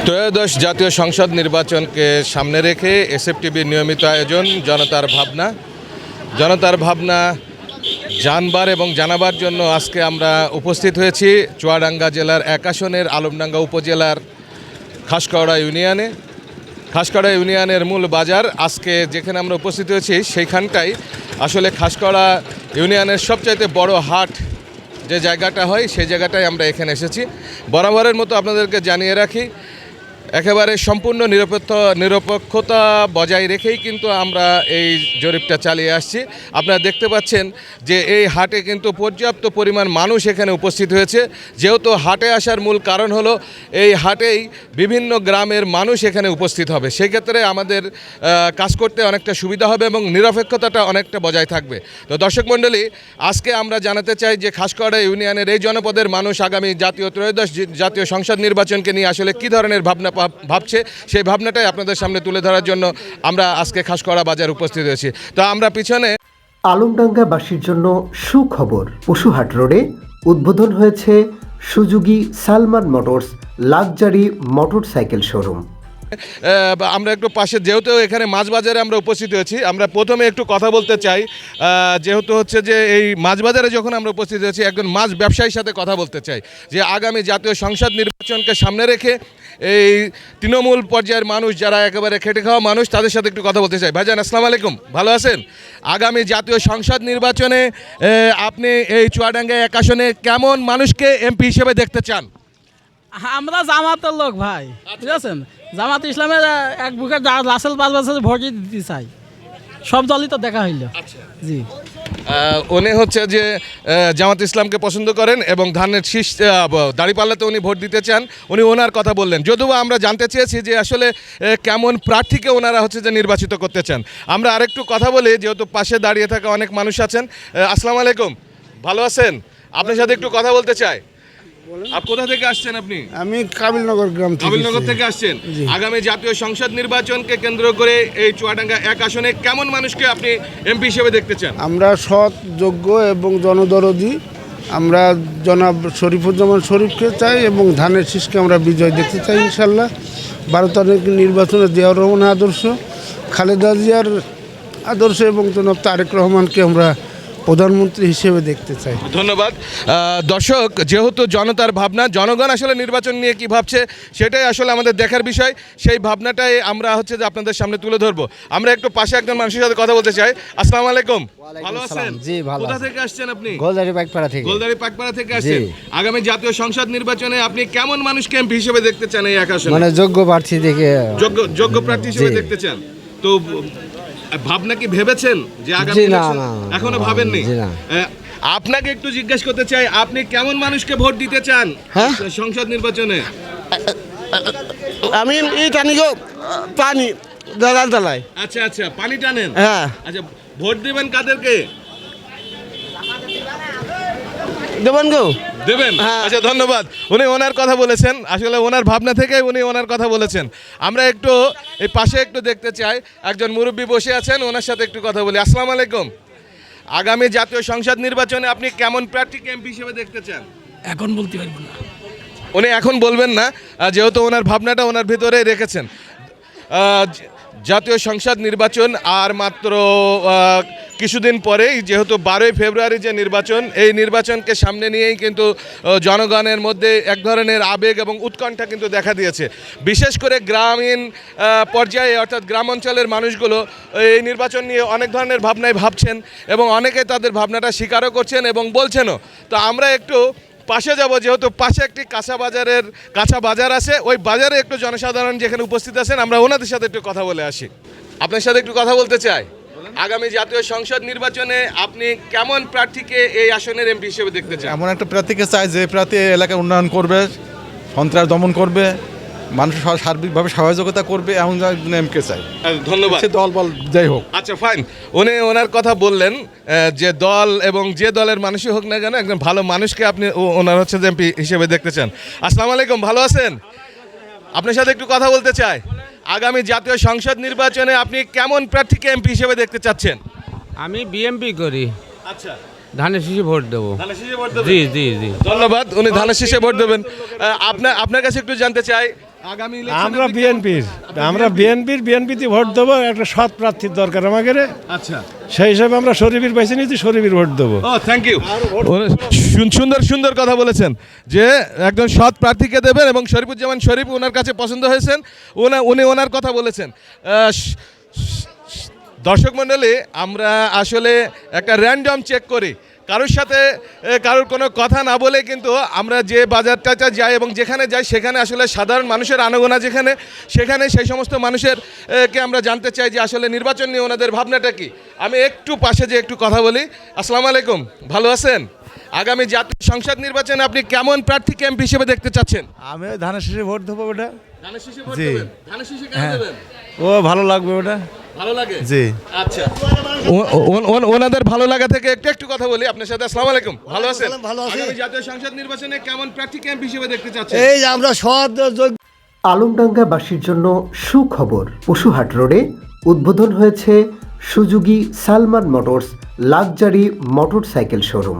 ত্রয়োদশ জাতীয় সংসদ নির্বাচনকে সামনে রেখে এসএফটিভির নিয়মিত আয়োজন জনতার ভাবনা জানবার এবং জানাবার জন্য আজকে আমরা উপস্থিত হয়েছি চুয়াডাঙ্গা জেলার ১ আসনের আলমডাঙ্গা উপজেলার খাসকড়া ইউনিয়নের মূল বাজার। আজকে যেখানে আমরা উপস্থিত হয়েছি সেইখানটাই আসলে খাসকড়া ইউনিয়নের সবচাইতে বড় হাট যে জায়গাটা হয় সেই জায়গাটায় আমরা এখানে এসেছি। বরাবরের মতো আপনাদেরকে জানিয়ে রাখি, একেবারে সম্পূর্ণ নিরপেক্ষতা বজায় রেখেই কিন্তু আমরা এই জরিপটা চালিয়ে আসছি। আপনারা দেখতে পাচ্ছেন যে এই হাটে কিন্তু পর্যাপ্ত পরিমাণ মানুষ এখানে উপস্থিত হয়েছে। যেহেতু হাটে আসার মূল কারণ হলো এই হাটেই বিভিন্ন গ্রামের মানুষ এখানে উপস্থিত হবে, সেক্ষেত্রে আমাদের কাজ করতে অনেকটা সুবিধা হবে এবং নিরপেক্ষতাটা অনেকটা বজায় থাকবে। তো দর্শক মণ্ডলী, আজকে আমরা জানাতে চাই যে খাসকড়া ইউনিয়নের এই জনপদের মানুষ আগামী ত্রয়োদশ জাতীয় সংসদ নির্বাচনকে নিয়ে আসলে কী ধরনের ভাবছে, সেই ভাবনাটাই আপনাদের সামনে তুলে ধরার জন্য আমরা আজকে খাসকড়া বাজার উপস্থিত হয়েছি। তো আমরা পিছনে আলমডাঙ্গাবাসীর জন্য সুখবর, পশুহাট রোডে উদ্বোধন হয়েছে Suzuki Salman motors luxury motorcycle showroom. আমরা একটু পাশে, যেহেতু এখানে মাছ বাজারে আমরা উপস্থিত হয়েছি, আমরা প্রথমে একটু কথা বলতে চাই। যেহেতু হচ্ছে যে এই মাছ বাজারে যখন আমরা উপস্থিত হয়েছি, একজন মাছ ব্যবসায়ীর সাথে কথা বলতে চাই যে আগামী জাতীয় সংসদ নির্বাচনকে সামনে রেখে এই তৃণমূল পর্যায়ের মানুষ যারা একেবারে খেটে খাওয়া মানুষ, তাদের সাথে একটু কথা বলতে চাই। ভাইজান, আসসালামু আলাইকুম, ভালো আছেন? আগামী জাতীয় সংসদ নির্বাচনে আপনি এই চুয়াডাঙ্গা ১ আসনে কেমন মানুষকে এমপি হিসেবে দেখতে চান? আমরা জামাতের লোক ভাই, ঠিক আছেন? জামাত ইসলামের এক বুকের রাসেল 5 বছর ভোট দিতে চাই, সব দলই তো দেখা হইল। জি, উনি হচ্ছে যে জামাত ইসলামকে পছন্দ করেন এবং ধানের শীষ দাঁড়িপাল্লাতে উনি ভোট দিতে চান। উনি ওনার কথা বললেন, যদিও আমরা জানতে চেয়েছি যে আসলে কেমন প্রার্থীকে ওনারা হচ্ছে যে নির্বাচিত করতে চান। আমরা আরেকটু কথা বলি, যেহেতু পাশে দাঁড়িয়ে থাকা অনেক মানুষ আছেন। আসসালামু আলাইকুম, ভালো আছেন? আপনার সাথে একটু কথা বলতে চাই। কোথা থেকে আসছেন আপনি? আমি কাবিলনগর গ্রাম থেকে। কাবিলনগর থেকে আসছেন। আগামী জাতীয় সংসদ নির্বাচনকে কেন্দ্র করে এই চুয়াডাঙ্গা ১ আসনে কেমন মানুষকে আপনি এমপি হিসেবে দেখতে চান? আমরা সৎ, যোগ্য এবং জনদরদি আমরা জনাব শরীফুজ্জামান শরীফকে চাই এবং ধানের শীষকে আমরা বিজয় দেখতে চাই ইনশাল্লাহ। 12 তারিখ নির্বাচনে জিয়াউর রহমানের আদর্শ, খালেদা জিয়ার আদর্শ এবং জনাব তারেক রহমানকে আমরা প্রধানমন্ত্রী হিসেবে দেখতে চাই। ধন্যবাদ। দর্শক, যেহেতু জনতার ভাবনা, জনগণ আসলে নির্বাচন নিয়ে কি ভাবছে সেটাই আসলে আমাদের দেখার বিষয়। সেই ভাবনাটাই আমরা হচ্ছে যে আপনাদের সামনে তুলে ধরবো। আমরা একটু পাশে একজন মানুষের সাথে কথা বলতে চাই। আসসালামু আলাইকুম, ভালো আছেন? জি, ভালো। কোথা থেকে আসছেন আপনি? গোলদারি পাকপাড়া থেকে। গোলদারি পাকপাড়া থেকে আসছেন। আগামী জাতীয় সংসদ নির্বাচনে আপনি কেমন মানুষকে এমপি হিসেবে দেখতে চান এই ১ আসনে? মানে যোগ্য প্রার্থী দেখে। যোগ্য প্রার্থী হিসেবে দেখতে চান। তো ভাবনা কি ভেবেছেন যে আগামী এখনো ভাবেননি? আপনাকে একটু জিজ্ঞেস করতে চাই, আপনি কেমন মানুষকে ভোট দিতে চান সংসদ নির্বাচনে? আমি এই টানি গো পানি দালাল দালাই। আচ্ছা আচ্ছা, পানি টানেন। হ্যাঁ। আচ্ছা, ভোট দিবেন কাদেরকে? দেবেন গো, দেবেন। আচ্ছা, ধন্যবাদ। উনি ওনার কথা বলেছেন, আসলে ওনার ভাবনা থেকে উনি ওনার কথা বলেছেন। আমরা একটু এই পাশে একটু দেখতে চাই, একজন মুরব্বী বসে আছেন, ওনার সাথে একটু কথা বলি। আসসালামু আলাইকুম, আগামী জাতীয় সংসদ নির্বাচনে আপনি কেমন প্রার্থীকে এমপি হিসেবে দেখতে চান? এখন বলতে পারবো না। উনি এখন বলবেন না, যেহেতু ওনার ভাবনাটা ওনার ভিতরে রেখেছেন। জাতীয় সংসদ নির্বাচন আর মাত্র কিছুদিন পরেই, যেহেতু 12ই ফেব্রুয়ারি যে নির্বাচন, এই নির্বাচনকে সামনে নিয়েই কিন্তু জনগণের মধ্যে এক ধরনের আবেগ এবং উৎকণ্ঠা কিন্তু দেখা দিয়েছে। বিশেষ করে গ্রামীণ পর্যায়ে, অর্থাৎ গ্রাম অঞ্চলের মানুষগুলো এই নির্বাচন নিয়ে অনেক ধরনের ভাবনায় ভাবছেন এবং অনেকে তাদের ভাবনাটা স্বীকারও করছেন এবং বলছেনও। তো আমরা একটু পাশে যাব, যেহেতু পাশে একটি কাঁচা বাজার আছে, ওই বাজারে একটু জনসাধারণ যেখানে উপস্থিত আছেন, আমরা ওনাদের সাথে একটু কথা বলে আসি। আপনার সাথে একটু কথা বলতে চাই, আগামী জাতীয় সংসদ নির্বাচনে আপনি কেমন প্রার্থীকে এই আসনের এমপি হিসেবে দেখতে চান? এমন একটা প্রার্থীকে চাই যে প্রার্থী এলাকার উন্নয়ন করবে, সন্ত্রাস দমন করবে, মানুষের সার্বিকভাবে সহযোগিতা করবে, এমন এমকে চাই। ধন্যবাদ। দল বল যাই হোক। আচ্ছা, ফাইন। উনি ওনার কথা বললেন যে দল এবং যে দলের মানুষই হোক না কেন, একজন ভালো মানুষকে আপনি ওনার হচ্ছে যে এমপি হিসেবে দেখতে চান। আসসালামু আলাইকুম, ভালো আছেন? আপনার সাথে একটু কথা বলতে চাই, আগামী জাতীয় সংসদ নির্বাচনে আপনি কেমন প্রার্থীকে এমপি হিসেবে দেখতে চাচ্ছেন? আমি বিএমপি করি। আচ্ছা, ধানের শীষে ভোট দেবো। ধানের শীষে ভোট দেবেন? জি জি জি। ধন্যবাদ। উনি ধানের শীষে ভোট দেবেন। আপনার কাছে একটু জানতে চাই, আগামী আমরা বিএনপিতে ভোট দেবো, একটা সৎ প্রার্থীর দরকার আমাদের। আচ্ছা, সেই হিসাবে আমরা শরীফের বেছে নিয়েছি, শরীফের ভোট দেবো। ও থ্যাংক ইউ, সুন্দর সুন্দর কথা বলেছেন যে একজন সৎ প্রার্থীকে দেবেন এবং শরীফুজ্জামান শরীফ ওনার কাছে পছন্দ হয়েছেন, উনি ওনার কথা বলেছেন। দর্শক মণ্ডলী, আমরা আসলে একটা র্যান্ডম চেক করি, কারোর সাথে কারোর কোনো কথা না বলে কিন্তু আমরা যে বাজারটাতে যাই এবং যেখানে যাই সেখানে আসলে সাধারণ মানুষের আনাগোনা যেখানে, সেখানে সেই সমস্ত মানুষের কে আমরা জানতে চাই যে আসলে নির্বাচন নিয়ে ওনাদের ভাবনাটা কি। আমি একটু পাশে যে একটু কথা বলি। আসসালামু আলাইকুম, ভালো আছেন? আগামী জাতীয় সংসদ নির্বাচনে আপনি কেমন প্রার্থীকে এমপি হিসেবে দেখতে চাচ্ছেন? আমি ধানের শীষে ভোট দেবো। ওটা ধানের শীষে ভোট জি। দেবেন? ধানের শীষে কেন দেবেন? ও ভালো লাগবে, ওটা ভালো লাগে? জি। আচ্ছা, ওনাদের ভালো লাগা থেকে একটু কথা বলি আপনার সাথে। আসসালামু আলাইকুম, ভালো আছেন? ভালো আছি। আগামী জাতীয় সংসদ নির্বাচনে কেমন প্রার্থীকে এমপি হিসেবে দেখতে চাচ্ছেন? এই যে আমরা সৎ যোগ্য আলমডাঙ্গাবাসীর জন্য সুখবর। পশুহাট রোডে উদ্বোধন হয়েছে Suzuki Salman motors luxury motorcycle showroom.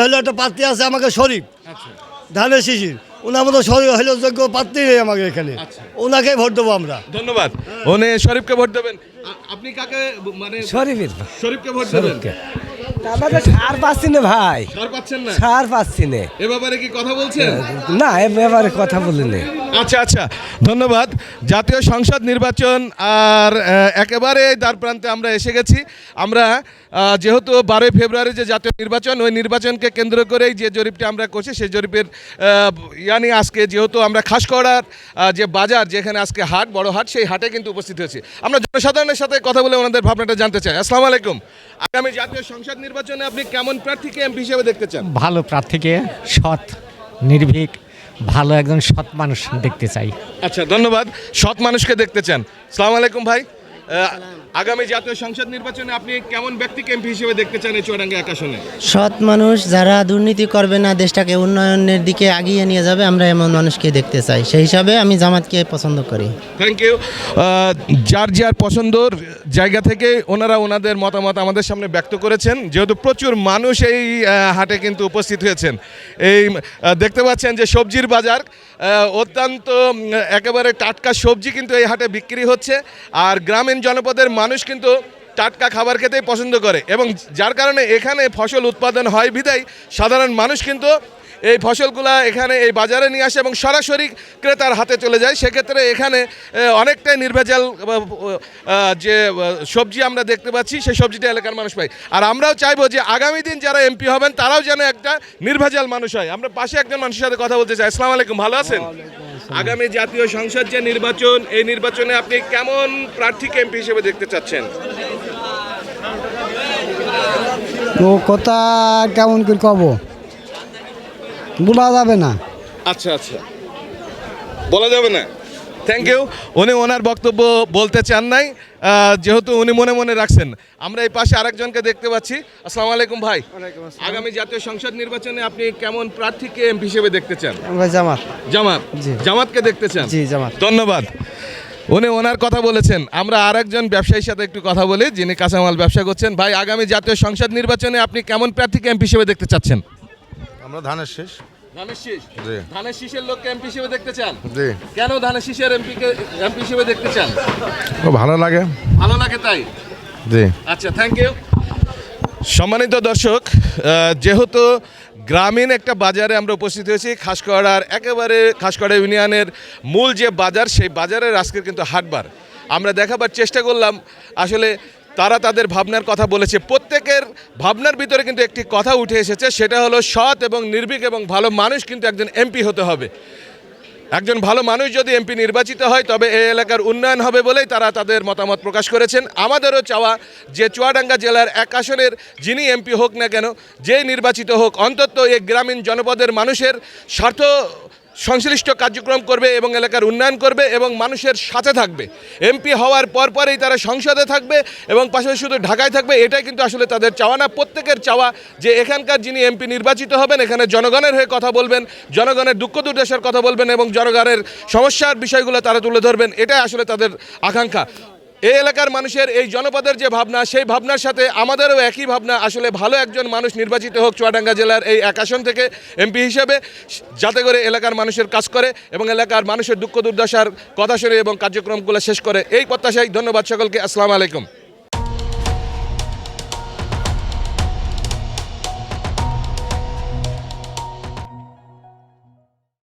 হলো একটা প্রার্থী আছে আমাকে শরীফ, ধানের শিশির, ওনার মতো শরীফ হলো যোগ্য প্রার্থী নেই আমাকে এখানে, ওনাকেই ভোট দেবো আমরা। ধন্যবাদ। উনি শরীফকে ভোট দেবেন, আপনি কাকে মানে? শরীফকে ভোট দেবেন। আমাদের সার পাচ্ছি না ভাই, সার পাচ্ছেন না? সার পাচ্ছি না। এ ব্যাপারে কি কথা বলছেন? না, এ ব্যাপারে কথা বলিনি। আচ্ছা আচ্ছা, ধন্যবাদ। জাতীয় সংসদ নির্বাচন আর একেবারে দ্বার প্রান্তে আমরা এসে গেছি। আমরা যেহেতু 12 ফেব্রুয়ারি যে জাতীয় নির্বাচন, ওই নির্বাচনকে কেন্দ্র করেই যে জরিপটি আমরা করছি, সেই জরিপের আজকে যেহেতু আমরা খাসকড়ার যে বাজার, যেখানে আজকে হাট, বড় হাট, সেই হাটে কিন্তু উপস্থিত হয়েছি। আমরা জনসাধারণের সাথে কথা বলে ওনাদের ভাবনাটা জানতে চাই। আসসালামু আলাইকুম, আগামী জাতীয় সংসদ নির্বাচনে আপনি কেমন প্রার্থীকে এমপি হিসেবে দেখতে চান? ভালো প্রার্থীকে, সৎ, নির্ভীক, ভালো একজন সৎ মানুষ দেখতে চাই। আচ্ছা, ধন্যবাদ। সৎ মানুষকে দেখতে চান। আসসালামু আলাইকুম ভাই, আগামী জাতীয় সংসদ নির্বাচনে আপনি কেমন ব্যক্তিকে এমপি হিসেবে দেখতে চান এই চুয়াডাঙ্গা এক আসনে? সৎ মানুষ, যারা দুর্নীতি করবে না, দেশটাকে উন্নয়নের দিকে এগিয়ে নিয়ে যাবে, আমরা এমন মানুষকে দেখতে চাই। সেই হিসাবে আমি জামাতকে পছন্দ করি। Thank you. যার যার পছন্দর জায়গা থেকে ওনারা ওনাদের মতামত আমাদের সামনে ব্যক্ত করেছেন। যেহেতু প্রচুর মানুষ এই হাটে কিন্তু উপস্থিত হয়েছেন, এই দেখতে পাচ্ছেন যে সবজির বাজার, অত্যন্ত একেবারে টাটকা সবজি কিন্তু এই হাটে বিক্রি হচ্ছে। আর গ্রামীণ জনপদের মানুষ কিন্তু টাটকা খাবার খেতেই পছন্দ করে এবং যার কারণে এখানে ফসল উৎপাদন হয় বিধায় সাধারণ মানুষ কিন্তু এই ফসলগুলা এখানে এই বাজারে নিয়ে আসে এবং সরাসরি ক্রেতার হাতে চলে যায়। সেক্ষেত্রে এখানে অনেকটাই নির্ভেজাল যে সবজি আমরা দেখতে পাচ্ছি, সেই সবজিটা এলাকার মানুষ পায়। আর আমরাও চাইবো যে আগামী দিন যারা এমপি হবেন তারাও যেন একটা নির্ভেজাল মানুষ হয়। আমরা পাশে একজন মানুষের সাথে কথা বলতে চাই। আসসালামু আলাইকুম, ভালো আছেন? আগামী জাতীয় সংসদ যে নির্বাচন, এই নির্বাচনে আপনি কেমন প্রার্থীকে এমপি হিসেবে দেখতে চাচ্ছেন? তো কথা কেমন করে কব, বলা যাবে না। আচ্ছা আচ্ছা, বলা যাবে না। Thank you. উনি ওনার বক্তব্য বলতে চান নাই, যেহেতু উনি মনে মনে রাখছেন। আমরা এই পাশে আরেকজনকে দেখতে পাচ্ছি। আসসালামু আলাইকুম ভাই, আগামী জাতীয় সংসদ নির্বাচনে আপনি কেমন প্রার্থীকে এমপি হিসেবে দেখতে চান? জামাত। জামাত? জি। জামাতকে দেখতে চান? জি, জামাত। ধন্যবাদ। উনি ওনার কথা বলেছেন। আমরা আরেকজন ব্যবসায়ীর সাথে একটু কথা বলি, যিনি কাঁচামাল ব্যবসা করছেন। ভাই, আগামী জাতীয় সংসদ নির্বাচনে আপনি কেমন প্রার্থীকে এমপি হিসেবে দেখতে চাচ্ছেন? আমরা ধানের শীষ। ধানের শীষ? জি। ধানের শীষের লোককে এমপি হিসেবে দেখতে চান? জি। কেন ধানের শীষের এমপি হিসেবে দেখতে চান? ভালো লাগে। ভালো লাগে তাই? জি। আচ্ছা, থ্যাংক ইউ। সম্মানিত দর্শক, যেহেতু গ্রামীণ একটা বাজারে আমরা উপস্থিত হয়েছি, খাসকড়া ইউনিয়নের মূল যে বাজার, সেই বাজারের আজকের কিন্তু হাটবার। আমরা দেখাবার চেষ্টা করলাম, আসলে তারা তাদের ভাবনার কথা বলেছে। প্রত্যেকের ভাবনার ভিতরে কিন্তু একটি কথা উঠে এসেছে, সেটা হলো সৎ এবং নির্ভীক এবং ভালো মানুষ কিন্তু একজন এমপি হতে হবে। একজন ভালো মানুষ যদি এমপি নির্বাচিত হয় তবে এই এলাকার উন্নয়ন হবে বলেই তারা তাদের মতামত প্রকাশ করেছেন। আমাদেরও চাওয়া যে চুয়াডাঙ্গা জেলার এক আসনের যিনি এমপি হোক না কেন, যেই নির্বাচিত হোক, অন্তত এই গ্রামীণ জনপদের মানুষের স্বার্থ সংশ্লিষ্ট কার্যক্রম করবে এবং এলাকার উন্নয়ন করবে এবং মানুষের সাথে থাকবে। এমপি হওয়ার পরপরেই তারা সংসদে থাকবে এবং পাশাপাশি শুধু ঢাকায় থাকবে, এটাই কিন্তু আসলে তাদের চাওয়া না। প্রত্যেকের চাওয়া যে এখানকার যিনি এমপি নির্বাচিত হবেন, এখানে জনগণের হয়ে কথা বলবেন, জনগণের দুঃখ দুর্দশার কথা বলবেন এবং জনগণের সমস্যার বিষয়গুলো তারা তুলে ধরবেন, এটাই আসলে তাদের আকাঙ্ক্ষা। এই এলাকার মানুষের এই জনপদের যে ভাবনা, সেই ভাবনার সাথে আমাদেরও একই ভাবনা। আসলে ভালো একজন মানুষ নির্বাচিত হোক চুয়াডাঙ্গা জেলার এই এক আসন থেকে এমপি হিসেবে, যাতে করে এলাকার মানুষের কাজ করে এবং এলাকার মানুষের দুঃখ দুর্দশার কথা শুনে এবং কার্যক্রমগুলো শেষ করে, এই প্রত্যাশায় ধন্যবাদ সকলকে। আসসালামু আলাইকুম।